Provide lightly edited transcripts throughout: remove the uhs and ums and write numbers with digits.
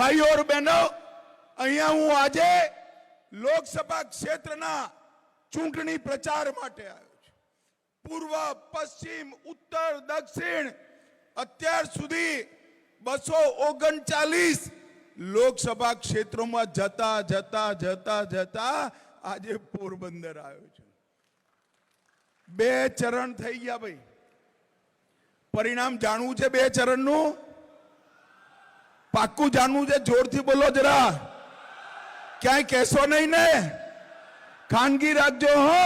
ભાઈઓ और બહેનો, અહીંયા હું આજે લોકસભા ક્ષેત્રના ચૂંટણી પ્રચાર માટે આવ્યો છું. પૂર્વ, પશ્ચિમ, ઉત્તર, દક્ષિણ અત્યાર સુધી 239 લોકસભા ક્ષેત્રોમાં જતા જતા જતા જતા આજે પોરબંદર આવ્યો છું. 2 ચરણ થઈ ગયા ભાઈ. પરિણામ જાણવું છે 2 ચરણનું? પાક્કું જાણવું છે? જોરથી બોલો જરા. ક્યાંય કહેશો નહીં ને? ખાનગી રાખજો હો.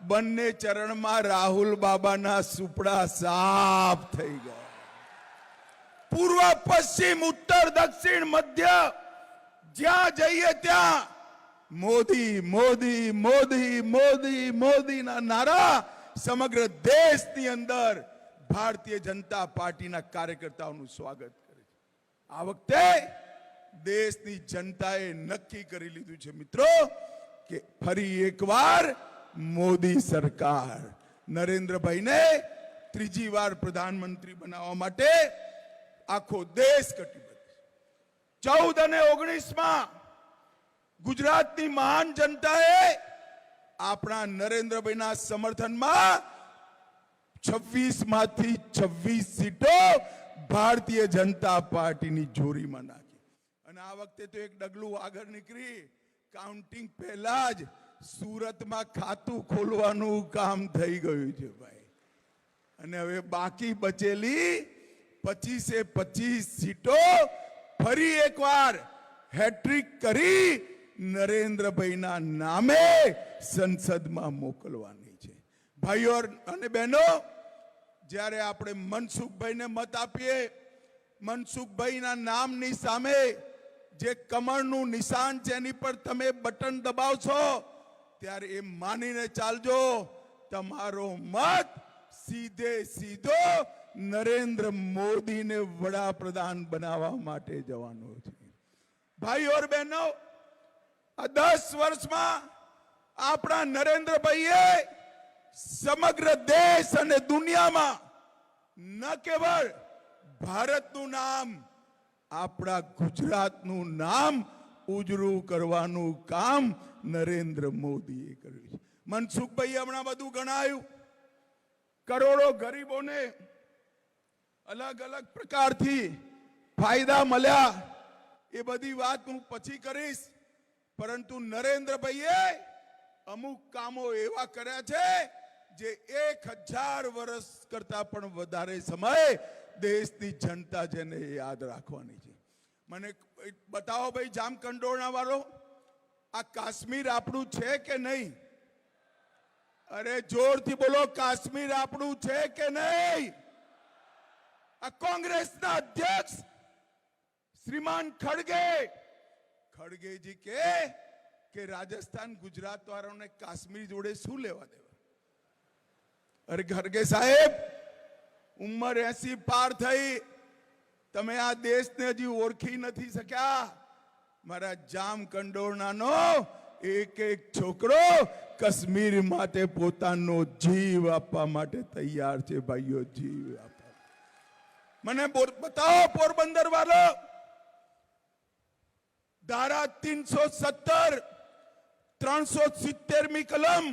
બંને ચરણમાં રાહુલ બાબાના સુપડા સાફ થઈ ગયા. પૂર્વ, પશ્ચિમ, ઉત્તર, દક્ષિણ, મધ્ય જ્યાં જઈએ ત્યાં મોદી મોદી મોદી મોદી મોદીના નારા સમગ્ર દેશની અંદર ભારતીય જનતા પાર્ટીના કાર્યકર્તાઓનું સ્વાગત કરે છે. આ વખતે દેશની જનતાએ નક્કી કરી લીધું છે મિત્રો કે ફરી એકવાર મોદી સરકાર, નરેન્દ્રભાઈને ત્રીજી વાર પ્રધાનમંત્રી બનાવવા માટે આખો દેશ કટિબદ્ધ છે. 14 અને 19માં ગુજરાતની મહાન જનતાએ આપણા નરેન્દ્રભાઈના સમર્થનમાં 26 માંથી 26 સીટો ભારતીય જનતા પાર્ટીની જોરીમાં નાખી. અને આ વખતે તો એક ડગલું આગળ નીકળી. કાઉન્ટિંગ પહેલા જ સુરતમાં ખાતું ખોલવાનું કામ થઈ ગયું છે ભાઈ. અને હવે બાકી બચેલી 25 સીટો ફરી એકવાર હેટ્રિક કરી નરેન્દ્રભાઈના નામે સંસદમાં મોકલવાની છે. ભાઈઓ અને બહેનો, જ્યારે આપણે મનસુખભાઈને મત આપીએ, મનસુખભાઈના નામની સામે જે કમળનું નિશાન છે એની પર તમે બટન દબાવશો ત્યારે એ માનીને ચાલજો, તમારો મત સીધે સીધો નરેન્દ્ર મોદીને વડાપ્રધાન બનાવવા માટે જવાનો છે. ભાઈઓ और બહેનો, આ 10 વર્ષમાં આપણા નરેન્દ્રભાઈએ સમગ્ર દેશ અને દુનિયામાં ન કેવળ ભારતનું નામ, આપણા ગુજરાતનું નામ ઉજળું કરવાનું કામ નરેન્દ્ર મોદીએ કર્યું છે. મનસુખભાઈએ હમણાં બધું ગણાયું. કરોડો ગરીબોને અલગ અલગ પ્રકારથી ફાયદા મળ્યા. એ બધી વાત હું પછી કરીશ. પરંતુ નરેન્દ્રભાઈએ અમુક કામો એવા કર્યા છે જે 1000 વર્ષ કરતા પણ વધારે સમય દેશની જનતા જેને યાદ રાખવાની છે. મને બતાવો ભાઈ જામકંડોરણા વાળો, આ કાશ્મીર આપણું છે કે નહીં? અરે જોરથી બોલો, કાશ્મીર આપણું છે કે નહીં? આ કોંગ્રેસના અધ્યક્ષ શ્રીમાન ખડગેજી કે રાજસ્થાન ગુજરાત વાળાને કાશ્મીર જોડે શું લેવા દેવા? અરે ખડગે સાહેબ, ઉંમર 80 પાર થઈ, તમે આ દેશને હજી ઓળખી નથી શક્યા. મારા જામકંડોરણાનો એક છોકરો કાશ્મીર માટે પોતાનો જીવ આપવા માટે તૈયાર છે. ભાઈઓ, જીવ આપવા. મને બતાવો પોરબંદર વાળો, ધારા 370 370મી કલમ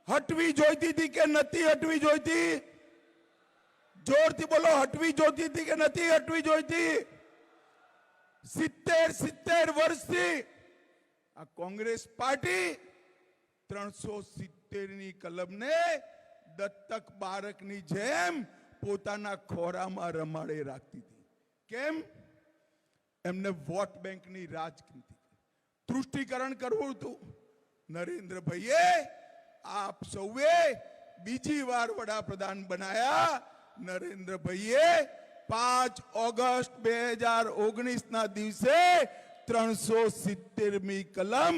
હટવી જોઈતી હતી કે નથી હટવી જોઈતી? જોરથી બોલો, હટવી જોઈતી હતી કે નથી હટવી જોઈતી? 70 વર્ષથી આ કોંગ્રેસ પાર્ટી 370ની કલમને દત્તક બાળકની જેમ પોતાના ખોરામાં રમાડે રાખતી હતી. કેમ? એમને વોટ બેંકની રાજનીતિ, તૃષ્ટિકરણ કરવું હતું. નરેન્દ્રભાઈએ આપ સૌએ બીજી વાર વડાપ્રધાન બનાયા. નરેન્દ્રભાઈએ 5 ઓગસ્ટ 2019ના દિવસે 370મી કલમ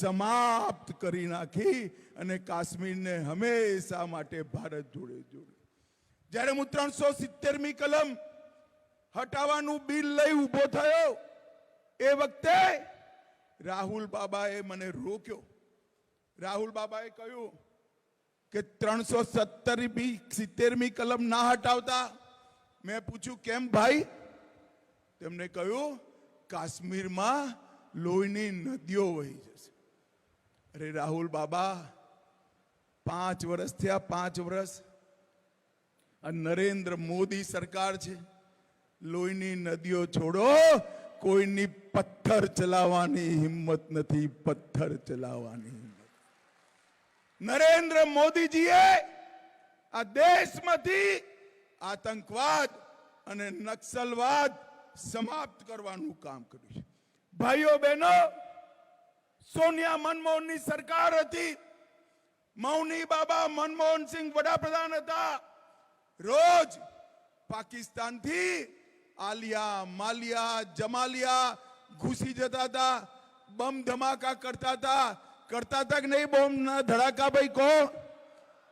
સમાપ્ત કરી નાખી અને કાશ્મીરને હંમેશા માટે ભારત જોડે જોડે. જ્યારે હું 370મી કલમ હટાવવાનું બિલ લઈ ઉભો થયો, એ વખતે રાહુલ બાબાએ મને રોક્યો. રાહુલ બાબાએ કહ્યું કે 370મી કલમ ના હટાવતા. મેં પૂછ્યું કેમ ભાઈ? તેમને કહ્યું કાશ્મીરમાં લોહીની નદીઓ વહી જશે. અરે રાહુલ બાબા, 5 વર્ષ થયા, 5 વર્ષ. આ નરેન્દ્ર મોદી સરકાર છે. લોહીની નદીઓ છોડો, કોઈની પથ્થર ચલાવવાની હિંમત નથી. પથ્થર ચલાવવાની હિંમત. નરેન્દ્ર મોદીજીએ આ દેશમાંથી આતંકવાદ અને નક્સલવાદ સમાપ્ત કરવાનું કામ કર્યું છે. ભાઈઓ બહેનો, સોનિયા મનમોહનની સરકાર હતી. મૌની બાબા મનમોહનસિંહ વડાપ્રધાન હતા. રોજ પાકિસ્તાનથી આલિયા, માલિયા, જમાલિયા ઘૂસી જતા હતા. બમ ધમાકા કરતા હતા. કરતા હતા કે નહીં? બોમ્બ ના ધડાકા ભાઈ કહો,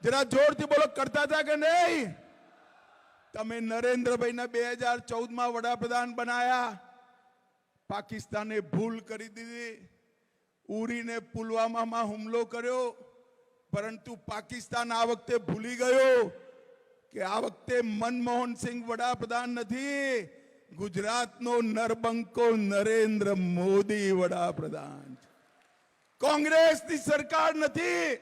જરા જોરથી બોલો, કરતા હતા કે નહીં? તમે નરેન્દ્રભાઈને 2014માં વડાપ્રધાન બનાયા. પાકિસ્તાને ભૂલ કરી દીધી. ઉરીને પુલવામામાં હુમલો કર્યો. પરંતુ પાકિસ્તાન આ વખતે ભૂલી ગયો કે આ વખતે મનમોહનસિંહ વડાપ્રધાન નથી, ગુજરાતનો નરબંકો નરેન્દ્ર મોદી વડાપ્રધાન છે. કોંગ્રેસની સરકાર નથી,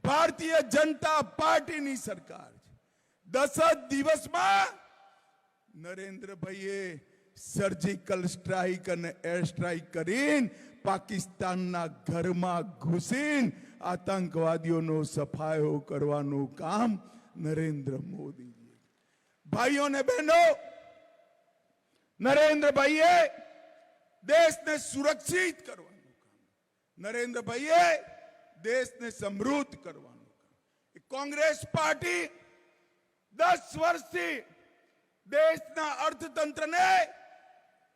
ભારતીય જનતા પાર્ટીની સરકાર છે. 10 જ દિવસમાં નરેન્દ્રભાઈએ સર્જિકલ સ્ટ્રાઇક અને એર સ્ટ્રાઇક કરીને પાકિસ્તાનના ઘરમાં ઘૂસીને આતંકવાદીઓનો સફાયો કરવાનું કામ નરેન્દ્ર મોદીજી. ભાઈઓ ને બહેનો, નરેન્દ્રભાઈએ દેશને સુરક્ષિત કરવાનું કામ, નરેન્દ્રભાઈએ દેશને સમૃદ્ધ કરવાનું કામ. કોંગ્રેસ પાર્ટી 10 વર્ષથી દેશના અર્થતંત્રને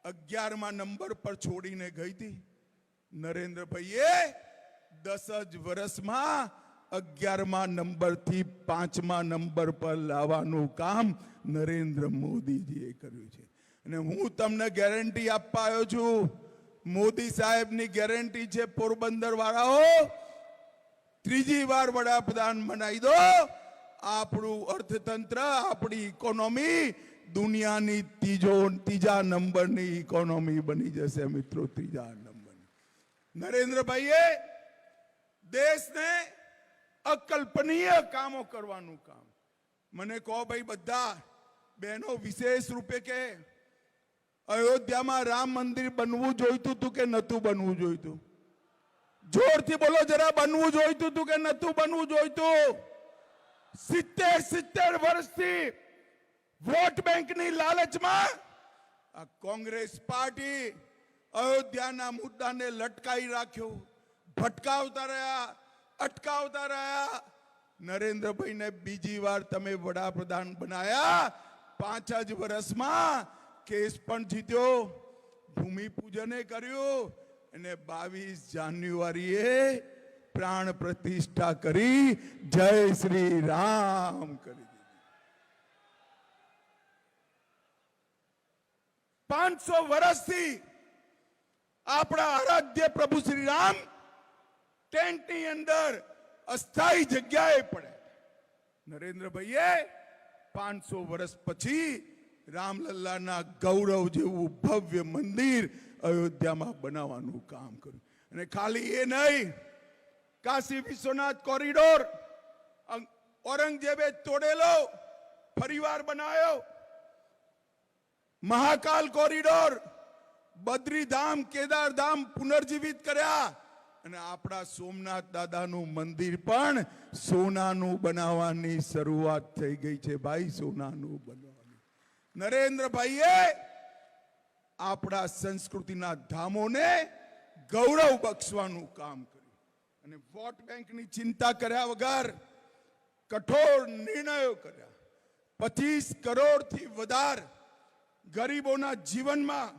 11મા નંબર પર છોડીને ગઈ હતી. નરેન્દ્રભાઈએ 10 જ વર્ષમાં 11મા નંબરથી 5મા નંબર પર લાવવાનું કામ નરેન્દ્ર મોદીજીએ કર્યું છે. અને હું તમને ગેરંટી આપવા આવ્યો છું. મોદી સાહેબની ગેરંટી છે, પોરબંદર વાળાઓ, 3જી વાર વડાપ્રધાન બનાવી દો, આપણું અર્થતંત્ર, આપણી ઇકોનોમી દુનિયાની 3જા નંબરની ઇકોનોમી બની જશે. મિત્રો, 3જા નંબરની. નરેન્દ્રભાઈએ દેશને અકલ્પનીય કામો કરવાનું કામ. મને કહો ભાઈ, બધા બહેનો વિશેષ રૂપે કે અયોધ્યામાં રામ મંદિર બનવું જોઈતું હતું કે નતું બનવું જોઈતું? જોરથી બોલો જરા, બનવું જોઈતું હતું કે નતું બનવું જોઈતું? 70 વર્ષથી વોટ બેંકની લાલચમાં આ કોંગ્રેસ પાર્ટી અયોધ્યાના મુદ્દાને લટકાઈ રાખ્યો, ભટકાવતા રહ્યા, અટકાવતા રહ્યા. નરેન્દ્રભાઈને બીજી વાર તમે વડાપ્રધાન બનાયા. 5 જ વર્ષમાં કેસ પણ જીત્યો, ભૂમિપૂજન કર્યું અને 22 જાન્યુઆરીએ પ્રાણ પ્રતિષ્ઠા કરી જય શ્રી રામ કરી દીધી. 500 વર્ષથી આપણા આરાધ્ય પ્રભુ શ્રી રામ ટેન્ટની અંદર અસ્થાયી જગ્યાએ પડે. નરેન્દ્રભાઈએ 500 વર્ષ પછી રામલલ્લાના ગૌરવ જેવું ભવ્ય મંદિર અયોધ્યામાં બનાવવાનું કામ કર્યું. અને ખાલી એ નહીં, કાશી વિશ્વનાથ કોરિડોર ઔરંગઝેબે તોડેલો ફરીવાર બનાવ્યો. મહાકાલ કોરિડોર, બદ્રીધામ, કેદારધામ પુનર્જીવિત કર્યા. અને આપણા સોમનાથ દાદાનું મંદિર પણ સોનાનું બનાવવાની શરૂઆત થઈ ગઈ છે. ભાઈ, સોનાનું બનાવવાનું. નરેન્દ્રભાઈએ આપણા સંસ્કૃતિના ધામોને ગૌરવ બક્ષવાનું કામ કર્યું. અને વોટ બેંકની ચિંતા કર્યા વગર કઠોર નિર્ણયો કર્યા. 25 કરોડથી વધારે ગરીબોના જીવનમાં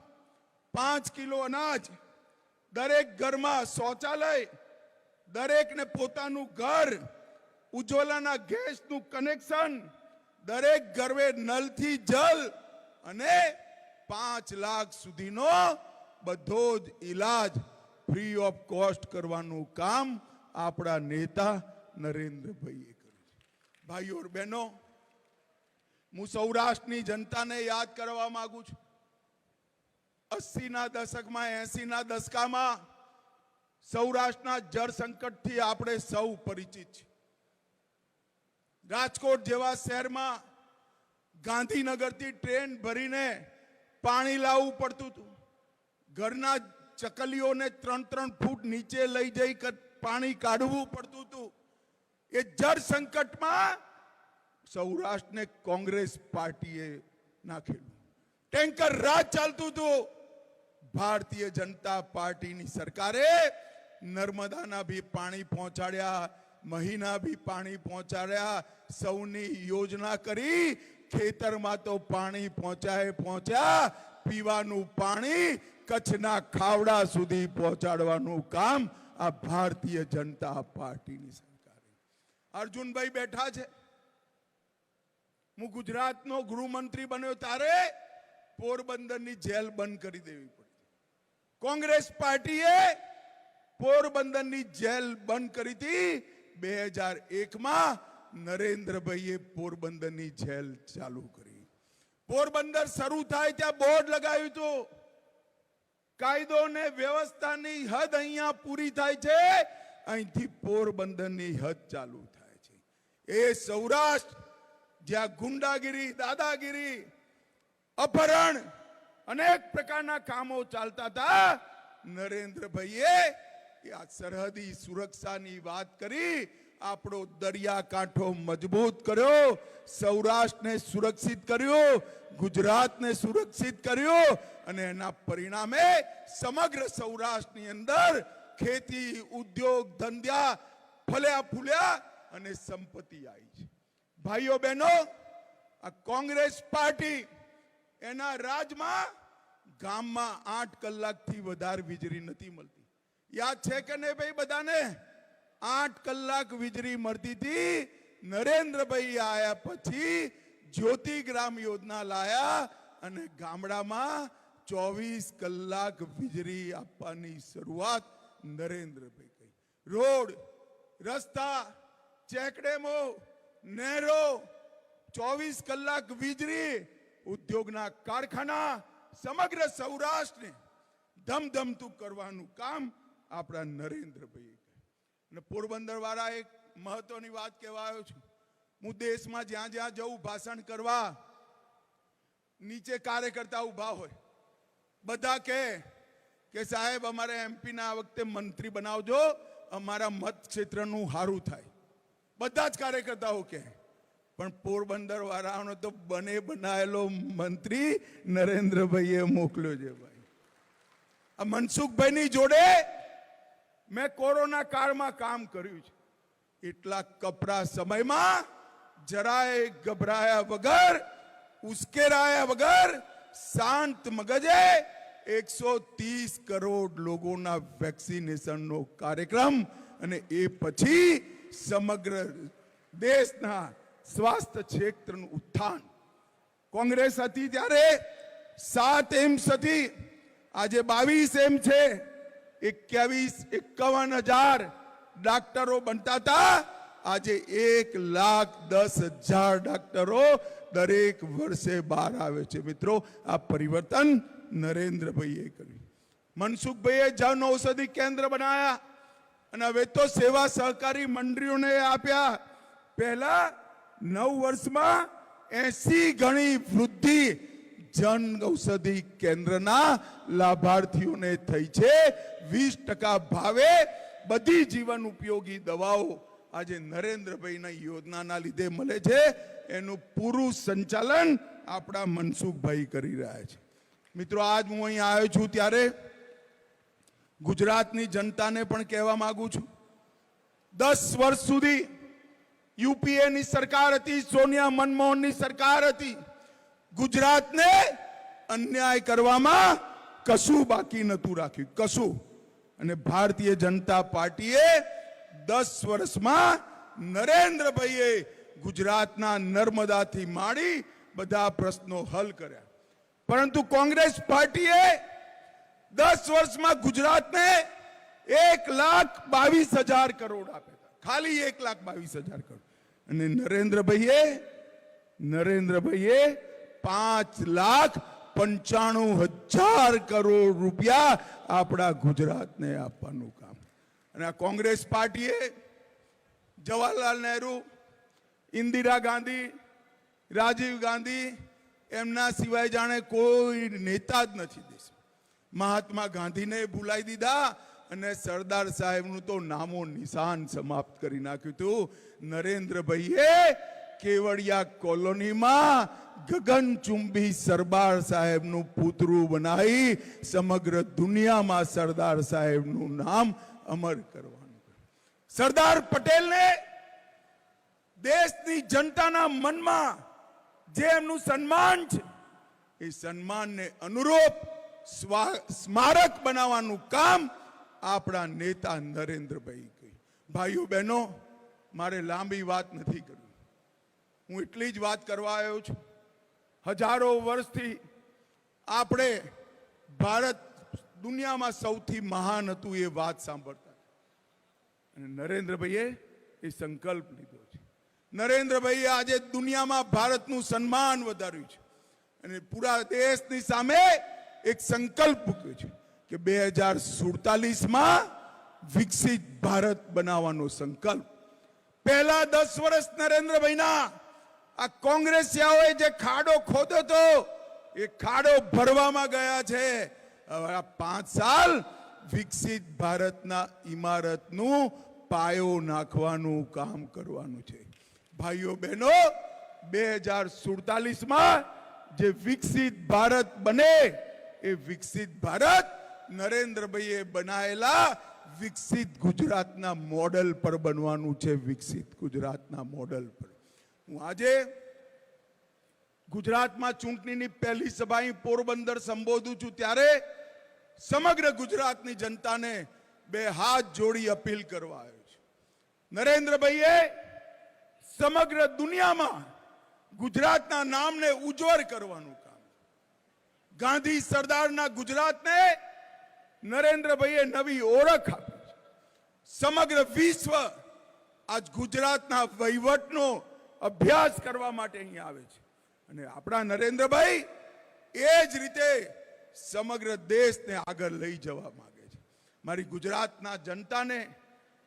5 કિલો અનાજ, દરેક ઘરમાં શૌચાલય, દરેકને પોતાનું ઘર, ઉજ્જવલાના ગેસનું કનેક્શન, દરેક ઘરે નલથી જલ અને 5 લાખ સુધીનો બધો જ ઈલાજ ફ્રી ઓફ કોસ્ટ કરવાનું કામ આપણા નેતા નરેન્દ્રભાઈએ કર્યું છે. ભાઈઓ और બહેનો, હું સૌરાષ્ટ્રની જનતાને યાદ કરવા માંગુ છું. 80ના દશકમાં 80ના દશકામાં સૌરાષ્ટ્રના જળ સંકટથી આપણે સૌ પરિચિત છીએ. રાજકોટ જેવા શહેરમાં ગાંધીનગરથી ટ્રેન ભરીને પાણી લાવવું પડતું હતું. ઘરના ચકલીઓને 3-3 ફૂટ નીચે લઈ જઈ પાણી કાઢવું પડતું હતું. એ જળ સંકટમાં સૌરાષ્ટ્રને કોંગ્રેસ પાર્ટીએ નાખેલું. ટેન્કર રાજ ચાલતું હતું. ભારતીય જનતા પાર્ટીની સરકારે નર્મદાના બી પાણી પહોંચાડ્યા, મહીના બી પાણી પહોંચાડ્યા, સૌની યોજના કરી. ખેતરમાં તો પાણી પહોંચ્યા. પીવાનું પાણી કચ્છના ખાવડા સુધી પહોંચાડવાનું કામ આ ભારતીય જનતા પાર્ટીની સરકારે. અર્જુનભાઈ બેઠા છે. હું ગુજરાતનો ગૃહમંત્રી બન્યો ત્યારે પોરબંદરની જેલ બંધ કરી દેવી પડી. કોંગ્રેસ પાર્ટીએ પોરબંદરની જેલ બંધ કરી હતી. 2001માં નરેન્દ્રભાઈએ પોરબંદરની જેલ ચાલુ કરી. પોરબંદર શરૂ થાય ત્યાં બોર્ડ લગાવ્યું હતું, કાયદો ને વ્યવસ્થાની હદ અહીંયા પૂરી થાય છે, અહીંથી પોરબંદરની હદ ચાલુ થાય છે. એ સૌરાષ્ટ્ર જ્યાં ગુંડાગીરી, દાદાગીરી, અપહરણ, અનેક પ્રકારના કામો ચાલતા હતા, નરેન્દ્રભાઈએ આ સરહદી સુરક્ષાની વાત કરી. આપણો દરિયાકાંઠો મજબૂત કર્યો, સૌરાષ્ટ્રને સુરક્ષિત કર્યો, ગુજરાતને સુરક્ષિત કર્યો, અને એના પરિણામે સમગ્ર સૌરાષ્ટ્રની અંદર ખેતી, ઉદ્યોગ, ધંધા ફલ્યા ફૂલ્યા અને સંપત્તિ આવી છે. ભાઈઓ બહેનો, આ કોંગ્રેસ પાર્ટી એના રાજમાં ગામમાં 8 કલાકથી વધારે વીજળી નથી મળતી. યાદ છે કે નહીં ભાઈ બધાને? 8 કલાક વીજળી મળતી હતી. નરેન્દ્રભાઈ આયા પછી જ્યોતિ ગ્રામ યોજના લાયા અને ગામડામાં 24 કલાક વીજળી આપવાની શરૂઆત નરેન્દ્રભાઈ કરી. રોડ, રસ્તા, ચેકડેમો, નહેરો, 24 કલાક વીજળી, ઉદ્યોગના કારખાના, સમગ્ર સૌરાષ્ટ્રને ધમધમતું કરવાનું કામ આપણા નરેન્દ્રભાઈએ કર્યું. અને પોરબંદર વાળા એક મહત્વની વાત કહેવા આવ્યો છું. હું દેશમાં જ્યાં જ્યાં જઉં ભાષણ કરવા, નીચે કાર્યકર્તા ઉભા હોય, બધા કે સાહેબ અમારે એમપી ના આ વખતે મંત્રી બનાવજો, અમારા મત ક્ષેત્રનું સારું થાય. બધા જ કાર્યકર્તાઓ કહે. પણ પોરબંદર વાળાનો તો બને બનાયેલો મંત્રી નરેન્દ્રભાઈએ મોકલ્યો છે. ભાઈ, આ મનસુખભાઈની જોડે મેં કોરોના કાળમાં કામ કર્યું છે. એટલા કપરા સમયમાં જરાય ગભરાયા વગર, ઉશ્કેરાયા વગર, શાંત મગજે 130 કરોડ લોકોના વેક્સિનેશનનો કાર્યક્રમ, અને એ પછી સમગ્ર દેશના સ્વાસ્થ્ય ક્ષેત્રનું ઉત્થાન. કોંગ્રેસ હતી ત્યારે 7 એમ્સ હતી, આજે 22 એમ છે. 51,000 ડાક્ટરો બનતા હતા, આજે 1,10,000 ડાક્ટરો દરેક વર્ષે બહાર આવે છે. મિત્રો, આ પરિવર્તન નરેન્દ્રભાઈએ કર્યું. મનસુખભાઈએ જન ઔષધિ કેન્દ્ર બનાયા અને હવે તો સેવા સહકારી મંડળીઓને આપ્યા. પહેલા 9 વર્ષમાં 80 ગણી વૃદ્ધિ જન ઔષધિ કેન્દ્રના લાભાર્થીઓને થઈ છે. 20% ભાવે બધી જીવન ઉપયોગી દવાઓ આજે નરેન્દ્રભાઈના યોજનાના લીધે મળે છે. એનું પૂરું સંચાલન આપણા મનસુખભાઈ કરી રહ્યા છે. મિત્રો, આજ હું અહીં આવ્યો છું ત્યારે ગુજરાતની જનતાને પણ કહેવા માંગુ છું, 10 વર્ષ સુધી યુપીએની સરકાર હતી, સોનિયા મનમોહનની સરકાર હતી. ગુજરાતને અન્યાય કરવામાં કશું બાકી નતું રાખ્યું, કશું. અને ભારતીય જનતા પાર્ટીએ 10 વર્ષમાં નરેન્દ્રભાઈએ ગુજરાતના નર્મદાથી માંડી બધા પ્રશ્નો હલ કર્યા. પરંતુ કોંગ્રેસ પાર્ટીએ 10 વર્ષમાં ગુજરાતને 1,22,000 કરોડ આપ્યા હતા, ખાલી 1,22,000 કરોડ. અને નરેન્દ્રભાઈએ 5,35,000 95,000 કરોડ રૂપિયા આપણા ગુજરાતને આપવાનું કામ. અને આ કોંગ્રેસ પાર્ટીએ જવાહરલાલ નહેરુ, ઇન્દિરા ગાંધી, રાજીવ ગાંધી એમના સિવાય જાણે કોઈ નેતા જ નથી દેશમાં. મહાત્મા ગાંધીને ભૂલાઈ દીધા અને સરદાર સાહેબનું તો નામો નિશાન સમાપ્ત કરી નાખ્યું હતું. નરેન્દ્રભાઈએ કેવડિયા કોલોનીમાં ગગનચુંબી સરદાર સાહેબનું પૂતળું બનાવી સમગ્ર દુનિયામાં સરદાર સાહેબનું નામ અમર કરવાનું. સરદાર પટેલને દેશની જનતાના મનમાં જે એમનું સન્માન છે એ સન્માનને અનુરૂપ સ્મારક બનાવવાનું કામ આપણા નેતા નરેન્દ્રભાઈ કર્યું. ભાઈઓ બહેનો, મારે લાંબી વાત નથી કરવી. હું એટલી જ વાત કરવા આવ્યો છું. હજારો વર્ષથી આપણે ભારત દુનિયામાં સૌથી મહાન હતું એ વાત સાંભળતા, અને નરેન્દ્રભાઈએ એ સંકલ્પ લીધો છે. નરેન્દ્રભાઈએ આજે દુનિયામાં ભારતનું સન્માન વધાર્યું છે અને પૂરા દેશની સામે એક સંકલ્પ મૂક્યો છે કે 2047માં વિકસિત ભારત બનાવવાનો સંકલ્પ. પહેલા 10 વર્ષ નરેન્દ્રભાઈના આ કોંગ્રેસિયાઓએ જે ખાડો ખોદ્યો હતો એ ખાડો ભરવામાં ગયા છે. હવે આ 5 સાલ વિકસિત ભારતના ઇમારતનું પાયો નાખવાનું કામ કરવાનું છે. ભાઈઓ બહેનો, 2047માં જે વિકસિત ભારત બને એ વિકસિત ભારત નરેન્દ્રભાઈએ બનાવેલા વિકસિત ગુજરાતના મોડલ પર બનવાનું છે. વિકસિત ગુજરાતના મોડલ પર. હું આજે ગુજરાતમાં ચૂંટણીની પહેલી સભા પોરબંદર સંબોધું છું ત્યારે સમગ્ર ગુજરાતની જનતાને 2 હાથ જોડી અપીલ કરવા આવ્યો છું. નરેન્દ્રભાઈએ સમગ્ર દુનિયામાં ગુજરાતના નામને ઉજ્જવળ કરવાનું કામ. ગાંધી સરદારના ગુજરાતને નરેન્દ્રભાઈએ નવી ઓળખ આપી છે. સમગ્ર વિશ્વ આજ ગુજરાતના વહીવટનો અભ્યાસ કરવા માટે અહીંયા આવે છે અને આપણા નરેન્દ્રભાઈ એ જ રીતે સમગ્ર દેશને આગળ લઈ જવા માંગે છે. મારી ગુજરાતના જનતાને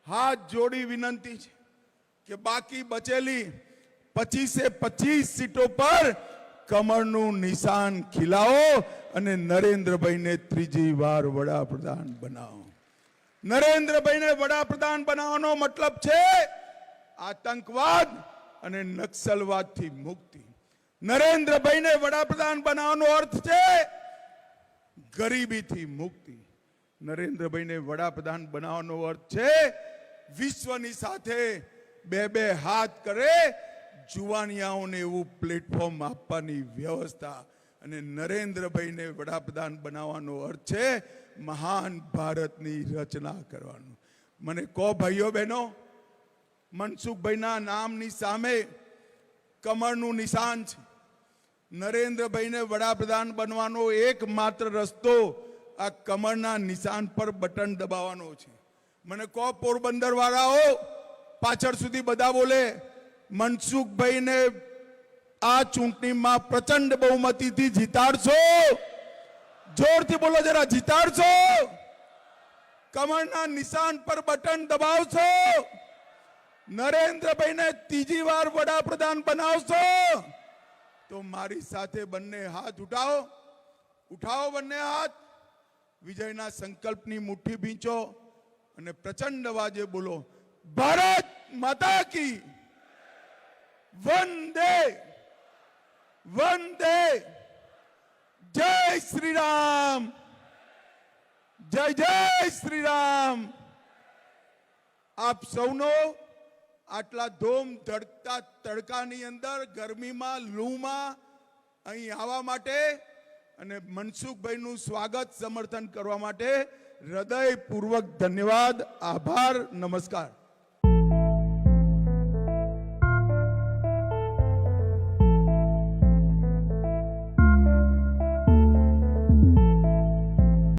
હાથ જોડી વિનંતી છે કે બાકી બચેલી 25 સીટો પર કમળનું નિશાન ખીલાવો અને નરેન્દ્રભાઈને ત્રીજી વાર વડાપ્રધાન બનાવો. નરેન્દ્રભાઈને વડાપ્રધાન બનાવવાનો મતલબ છે આતંકવાદ અને નક્સલવાદથી મુક્તિ. નરેન્દ્રભાઈને વડાપ્રધાન બનાવવાનો અર્થ છે ગરીબીથી મુક્તિ. નરેન્દ્રભાઈને વડાપ્રધાન બનાવવાનો અર્થ છે વિશ્વની સાથે 2 હાથ કરે જુવાનિયાઓને એવું પ્લેટફોર્મ આપવાની વ્યવસ્થા. અને નરેન્દ્રભાઈને વડાપ્રધાન બનાવવાનો અર્થ છે મહાન ભારતની રચના કરવાનું. મને કહો ભાઈઓ બહેનો, મનસુખભાઈના નામની સામે કમળનું નિશાન છે. નરેન્દ્રભાઈને વડાપ્રધાન બનવાનો એકમાત્ર રસ્તો આ કમળના નિશાન પર બટન દબાવવાનો છે. મને કહો પોરબંદર વાળાઓ, પાછળ સુધી બધા બોલે, મનસુખભાઈને આ ચૂંટણીમાં પ્રચંડ બહુમતીથી જીતાડશો? જોરથી બોલો જરા, જીતાડશો? કમળના નિશાન પર બટન દબાવશો? નરેન્દ્રભાઈને ત્રીજી વાર વડાપ્રધાન બનાવશો? તો મારી સાથે બંને હાથ ઉઠાવો. ઉઠાવો બંને હાથ. વિજયના સંકલ્પની મુઠ્ઠી ભીંચો અને પ્રચંડ અવાજે બોલો, ભારત માતા કી વંદે વંદે. જય શ્રી રામ, જય જય શ્રી રામ. આપ સૌનો આટલા ધોમ ધડકતા તડકાની અંદર, ગરમીમાં, લૂમાં અહીં આવવા માટે અને મનસુખભાઈનું સ્વાગત સમર્થન કરવા માટે હૃદયપૂર્વક ધન્યવાદ, આભાર, નમસ્કાર.